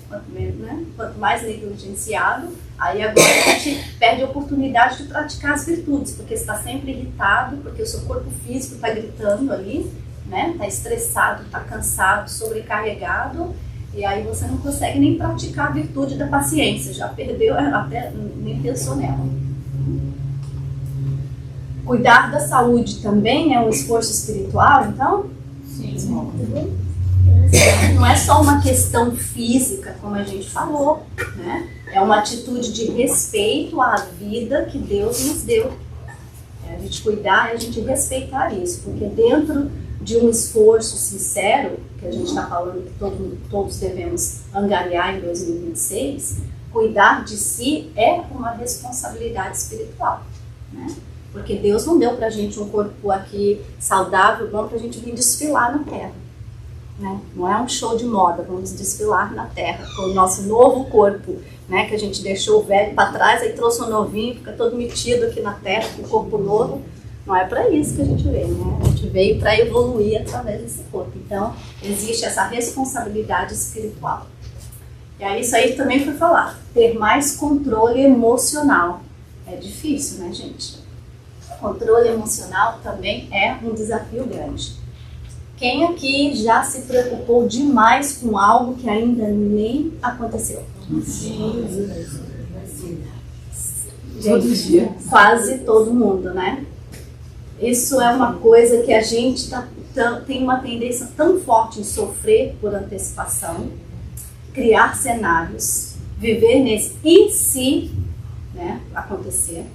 Quanto mais negligenciado, aí agora a gente perde a oportunidade de praticar as virtudes, porque está sempre irritado, porque o seu corpo físico está gritando ali, né? Está estressado, está cansado, sobrecarregado, e aí você não consegue nem praticar a virtude da paciência, já perdeu, até nem pensou nela. Cuidar da saúde também é um esforço espiritual, então? Sim. Não é só uma questão física, como a gente falou, né? É uma atitude de respeito à vida que Deus nos deu. A gente cuidar e a gente respeitar isso, porque dentro de um esforço sincero, que a gente está falando que todos devemos angariar em 2026, cuidar de si é uma responsabilidade espiritual, né? Porque Deus não deu pra gente um corpo aqui saudável, bom pra gente vir desfilar na Terra, né? Não é um show de moda, vamos desfilar na Terra com o nosso novo corpo, né? Que a gente deixou o velho para trás, aí trouxe um novinho, fica todo metido aqui na Terra, com o corpo novo. Não é para isso que a gente veio, né? A gente veio para evoluir através desse corpo. Então, existe essa responsabilidade espiritual. E aí, isso aí também foi falar, ter mais controle emocional. É difícil, né, gente? Controle emocional também é um desafio grande. Quem aqui já se preocupou demais com algo que ainda nem aconteceu? Todo dia. Quase todo mundo, né? Isso é uma coisa que a gente tem uma tendência tão forte em sofrer por antecipação, criar cenários, viver nesse e se, né, acontecer.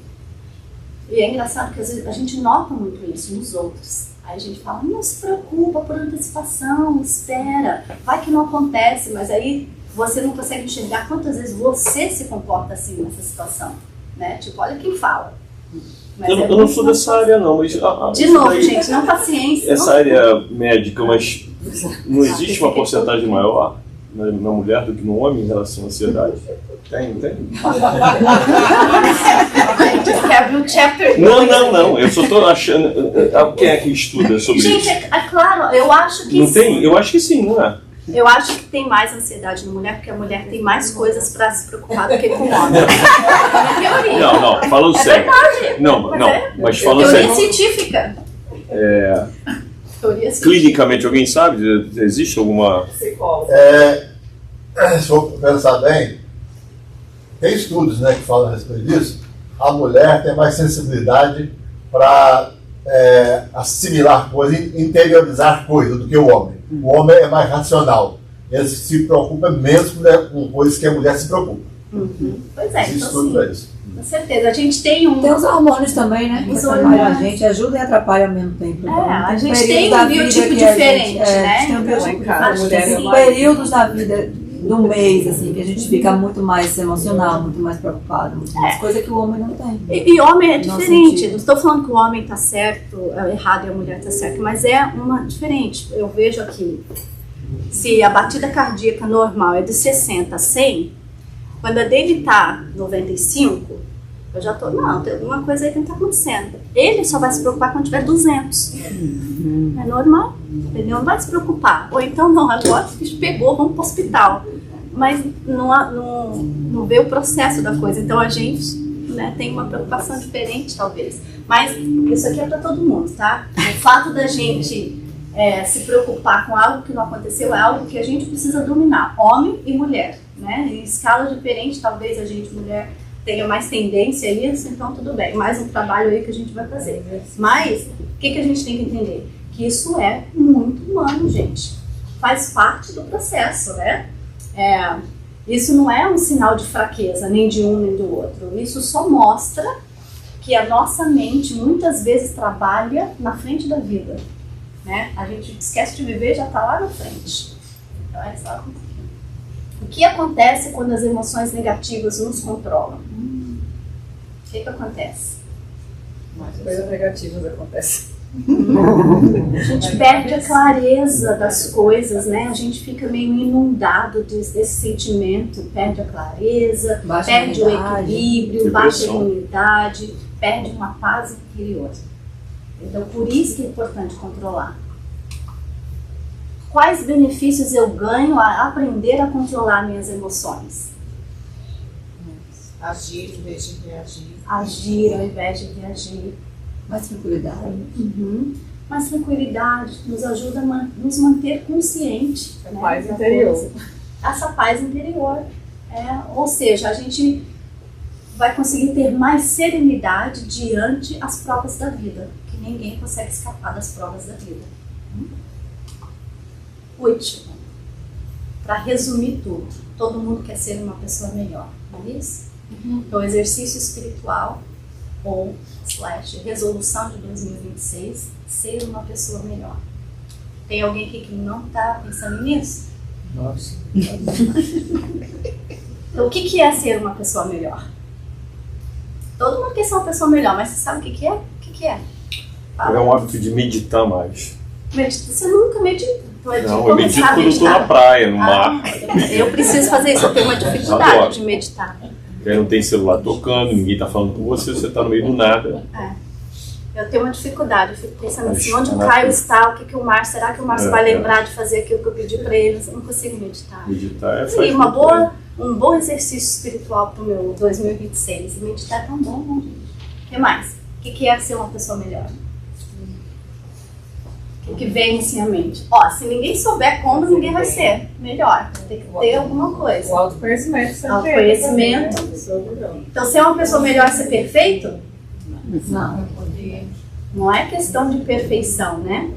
E é engraçado que às vezes a gente nota muito isso nos outros. Aí a gente fala, não se preocupa por antecipação, espera, vai que não acontece, mas aí você não consegue enxergar quantas vezes você se comporta assim nessa situação, né? Tipo, olha quem fala. Mas Eu não sou dessa área não, mas... De novo, gente, não paciência. Essa área médica, mas não existe uma porcentagem maior na mulher do que no homem em relação à ansiedade? Tem. Quer abrir um chapter? Não, eu só estou achando... Quem é que estuda sobre isso? Gente, é claro, eu acho que não sim. Tem? Eu acho que sim, não é? Eu acho que tem mais ansiedade na mulher, porque a mulher tem mais coisas para se preocupar do que com o homem. É teoria. Não, falando sério. Verdade. Não, mas falando teoria sério. Científica. Teoria científica. Clinicamente, alguém sabe? Existe alguma... Psicólogo. Se for pensar bem, tem estudos, né, que falam a respeito disso. A mulher tem mais sensibilidade para assimilar coisas, interiorizar coisas do que o homem. O homem é mais racional. Ele se preocupa menos com coisas que a mulher se preocupa. Pois é, Existe então estudo sim. para isso. Com certeza. A gente tem um... Tem os hormônios também, né? Que Os atrapalham a hormônios. gente, ajudam e atrapalham ao mesmo tempo. Então, a gente períodos tem da um vida biotipo que a gente- diferente, né? Tem um biotipo Então, diferente. acho que Tem sim. períodos da vida do mês, assim, que a gente fica muito mais emocional, muito mais preocupado, muito mais coisa que o homem não tem. E homem é Não diferente. sentido. Não estou falando que o homem está certo, errado e a mulher está certa, mas é uma diferente. Eu vejo aqui, se a batida cardíaca normal é de 60 a 100, quando a dele está 95, eu já estou, não, tem alguma coisa aí que não está acontecendo. Ele só vai se preocupar quando tiver 200. É normal. Ele não vai se preocupar. Ou então, não, agora o bicho pegou, vamos para o hospital. Mas não vê o processo da coisa. Então a gente, né, tem uma preocupação diferente, talvez. Mas isso aqui é para todo mundo, tá? O fato da gente se preocupar com algo que não aconteceu é algo que a gente precisa dominar, homem e mulher, né? Em escala diferente, talvez a gente, mulher, tenha mais tendência a isso, então tudo bem. Mais um trabalho aí que a gente vai fazer. Mas o que a gente tem que entender? Que isso é muito humano, gente. Faz parte do processo, né? Isso não é um sinal de fraqueza, nem de um nem do outro. Isso só mostra que a nossa mente muitas vezes trabalha na frente da vida, né? A gente esquece de viver e já está lá na frente. Então é só o que acontece quando as emoções negativas nos controlam? O que acontece? Mais coisas negativas acontecem. A gente perde a clareza das coisas, né? A gente fica meio inundado desse sentimento, perde a clareza, Baixa perde o imunidade. equilíbrio, baixa a Depressão. imunidade, perde uma paz interior. Então, por isso que é importante controlar. Quais benefícios eu ganho a aprender a controlar minhas emoções? Agir em vez de reagir. Agir ao invés de reagir. Mais tranquilidade. Mais tranquilidade nos ajuda a nos manter consciente. A né, paz da interior. coisa. Essa paz interior. Ou seja, a gente vai conseguir ter mais serenidade diante as provas da vida, que ninguém consegue escapar das provas da vida. Último, para resumir tudo, todo mundo quer ser uma pessoa melhor, não é isso? Então, exercício espiritual ou resolução de 2026, ser uma pessoa melhor. Tem alguém aqui que não está pensando nisso? Nossa. Então, o que é ser uma pessoa melhor? Todo mundo quer ser uma pessoa melhor, mas você sabe o que é? O que é? É um hábito de meditar mais. Você nunca medita. Não, eu medito quando eu estou na praia, no mar. Eu preciso fazer isso, eu tenho uma dificuldade de meditar. Aí não tem celular tocando, ninguém está falando com você, você está no meio do nada. Eu tenho uma dificuldade, eu fico pensando assim, Mas, onde o Caio está, o que o Márcio, será que o Márcio vai lembrar de fazer aquilo que eu pedi para ele? Eu não consigo meditar. Meditar é E uma boa um bom exercício espiritual para o meu 2026. Meditar é tão bom, não, gente? O que mais? O que é ser uma pessoa melhor? O que vem assim à mente? Ó, se ninguém souber como, ninguém vai ser melhor. Tem que ter alguma coisa. O autoconhecimento. Autoconhecimento. Então, ser uma pessoa melhor, ser perfeito? Não. Não é questão de perfeição, né?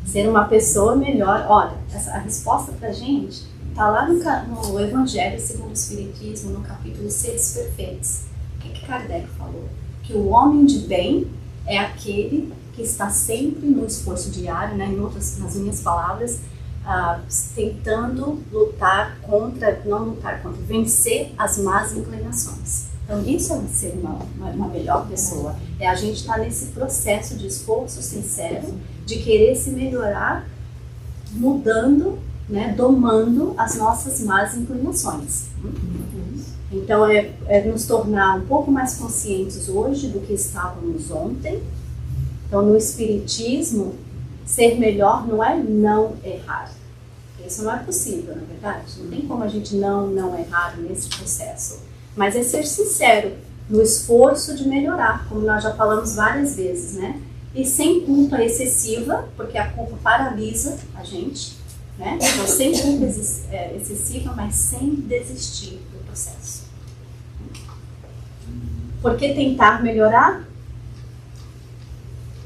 Ser uma pessoa melhor. Olha, a resposta pra gente está lá no Evangelho segundo o Espiritismo, no capítulo Seres Perfeitos. O que Kardec falou? Que o homem de bem é aquele que está sempre no esforço diário, né? Nas minhas palavras, tentando vencer as más inclinações. Então, isso é ser uma melhor pessoa. É a gente estar nesse processo de esforço sincero, de querer se melhorar, mudando, né, domando as nossas más inclinações. Então, é nos tornar um pouco mais conscientes hoje do que estávamos ontem. Então, no Espiritismo, ser melhor não é não errar. Isso não é possível, na verdade. Não tem como a gente não errar nesse processo. Mas é ser sincero no esforço de melhorar, como nós já falamos várias vezes, né? E sem culpa excessiva, porque a culpa paralisa a gente, né? Então, sem culpa excessiva, mas sem desistir do processo. Por que tentar melhorar?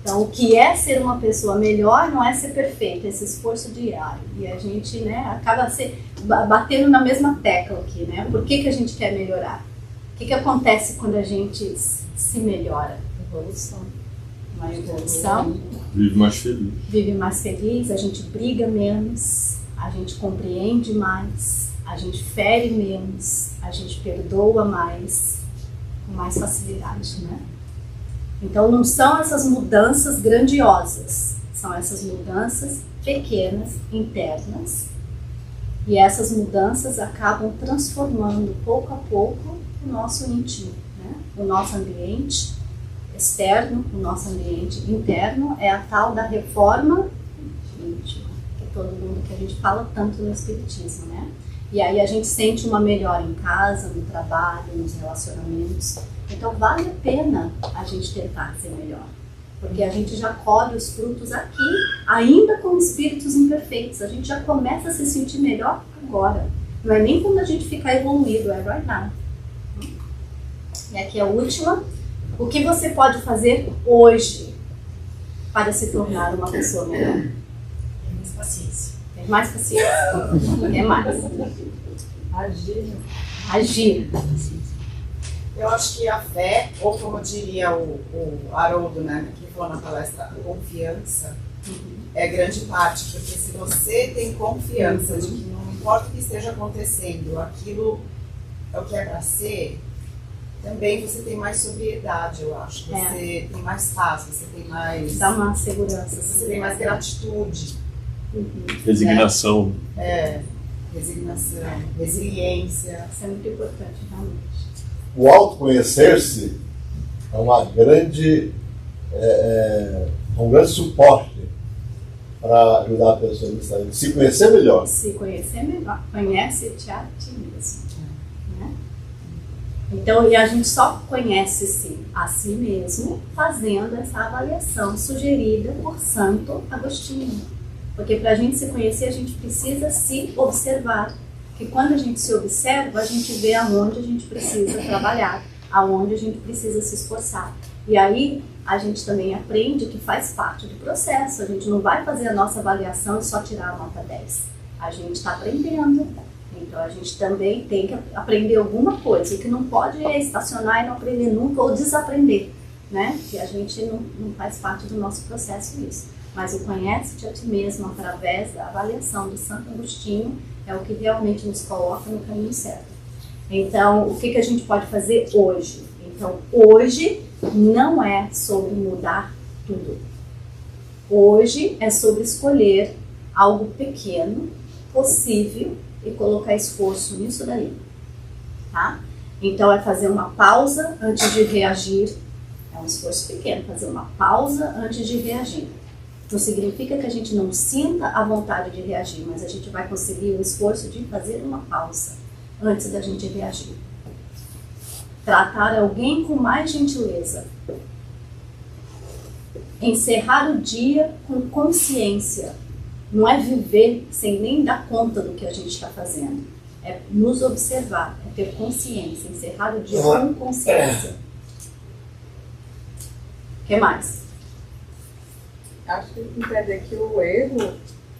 Então, o que é ser uma pessoa melhor não é ser perfeita, é esse esforço diário. E a gente, né, acaba batendo na mesma tecla aqui, né? Por que a gente quer melhorar? O que acontece quando a gente se melhora? Evolução. Uma evolução. Vive mais feliz. Vive mais feliz, a gente briga menos, a gente compreende mais, a gente fere menos, a gente perdoa mais, com mais facilidade, né? Então, não são essas mudanças grandiosas, são essas mudanças pequenas, internas, e essas mudanças acabam transformando pouco a pouco o nosso íntimo, né? O nosso ambiente externo, o nosso ambiente interno é a tal da reforma íntima, que é todo mundo que a gente fala tanto no Espiritismo, né? E aí a gente sente uma melhora em casa, no trabalho, nos relacionamentos. Então vale a pena a gente tentar ser melhor, porque a gente já colhe os frutos aqui, ainda como espíritos imperfeitos. A gente já começa a se sentir melhor agora. Não é nem quando a gente ficar evoluído, é right now. E aqui a última. O que você pode fazer hoje para se tornar uma pessoa melhor? Ter mais paciência. Ter mais paciência. Quer mais? Agir. Eu acho que a fé, ou como diria o Haroldo, né, que falou na palestra, a confiança é grande parte, porque se você tem confiança de que não importa o que esteja acontecendo, aquilo é o que é para ser, também você tem mais sobriedade, eu acho. Você tem mais paz, você tem mais... Dá uma segurança. Você tem mais gratitude. Resignação. Resignação, resiliência. Isso é muito importante, realmente. O autoconhecer-se é um grande suporte para ajudar a pessoa a se conhecer melhor. Se conhecer melhor. Conhece-te a ti mesmo. Né? Então, e a gente só conhece-se a si mesmo fazendo essa avaliação sugerida por Santo Agostinho. Porque para a gente se conhecer, a gente precisa se observar. Porque quando a gente se observa, a gente vê aonde a gente precisa trabalhar, aonde a gente precisa se esforçar. E aí, a gente também aprende que faz parte do processo. A gente não vai fazer a nossa avaliação e só tirar a nota 10. A gente está aprendendo. Então, a gente também tem que aprender alguma coisa. O que não pode é estacionar e não aprender nunca ou desaprender, né? Que a gente não faz parte do nosso processo isso. Mas o conhece-te a ti mesmo através da avaliação de Santo Agostinho é o que realmente nos coloca no caminho certo. Então, o que a gente pode fazer hoje? Então, hoje não é sobre mudar tudo. Hoje é sobre escolher algo pequeno, possível, e colocar esforço nisso daí. Tá? Então, é fazer uma pausa antes de reagir. É um esforço pequeno, fazer uma pausa antes de reagir. Não significa que a gente não sinta a vontade de reagir, mas a gente vai conseguir o esforço de fazer uma pausa. antes da gente reagir. Tratar alguém com mais gentileza. Encerrar o dia com consciência. Não é viver sem nem dar conta do que a gente está fazendo. É nos observar, é ter consciência. Encerrar o dia com consciência. O que mais? Acho que entender que o erro,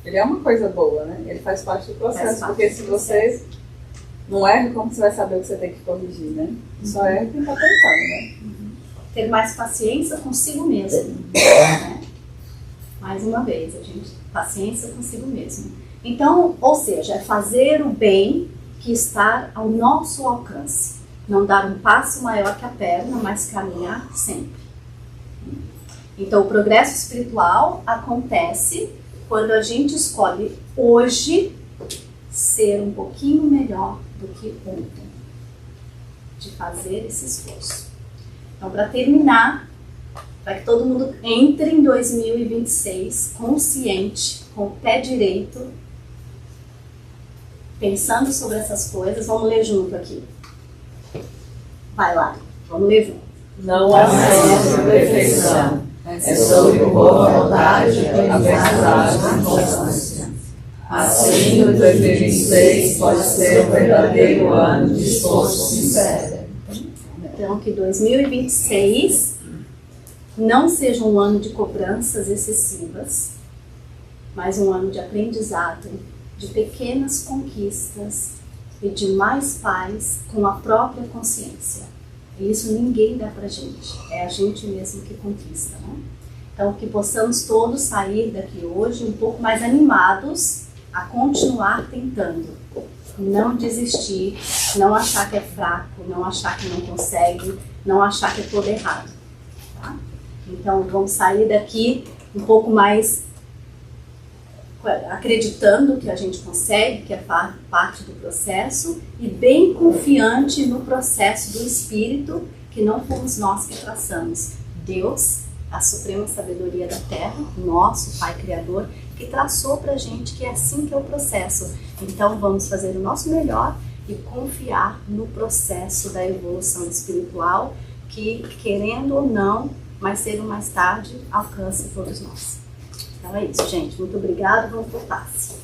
ele é uma coisa boa, né? Ele faz parte do processo, porque se você não erra, como você vai saber o que você tem que corrigir, né? Só erra quem está tentando, né? Ter mais paciência consigo mesmo. Né? Mais uma vez, a gente, paciência consigo mesmo. Então, ou seja, é fazer o bem que está ao nosso alcance. Não dar um passo maior que a perna, mas caminhar sempre. Então, o progresso espiritual acontece quando a gente escolhe hoje ser um pouquinho melhor do que ontem. De fazer esse esforço. Então, para terminar, para que todo mundo entre em 2026 consciente, com o pé direito, pensando sobre essas coisas, vamos ler junto aqui. Vai lá, vamos ler junto. Não há sempre perfeição, é sobre boa vontade e amizade e constância. Assim, o 2026 pode ser um verdadeiro ano de esforço sincero. Então, que 2026 não seja um ano de cobranças excessivas, mas um ano de aprendizado, de pequenas conquistas e de mais paz com a própria consciência. E isso ninguém dá pra gente, é a gente mesmo que conquista, né? Então, que possamos todos sair daqui hoje um pouco mais animados a continuar tentando. Não desistir, não achar que é fraco, não achar que não consegue, não achar que é todo errado. Tá? Então vamos sair daqui um pouco mais acreditando que a gente consegue, que é parte do processo, e bem confiante no processo do Espírito, que não fomos nós que traçamos. Deus, a suprema sabedoria da Terra, nosso Pai Criador, que traçou pra gente que é assim que é o processo. Então vamos fazer o nosso melhor e confiar no processo da evolução espiritual que, querendo ou não, mais cedo ou mais tarde, alcança todos nós. Então é isso, gente. Muito obrigada. Vamos por paz.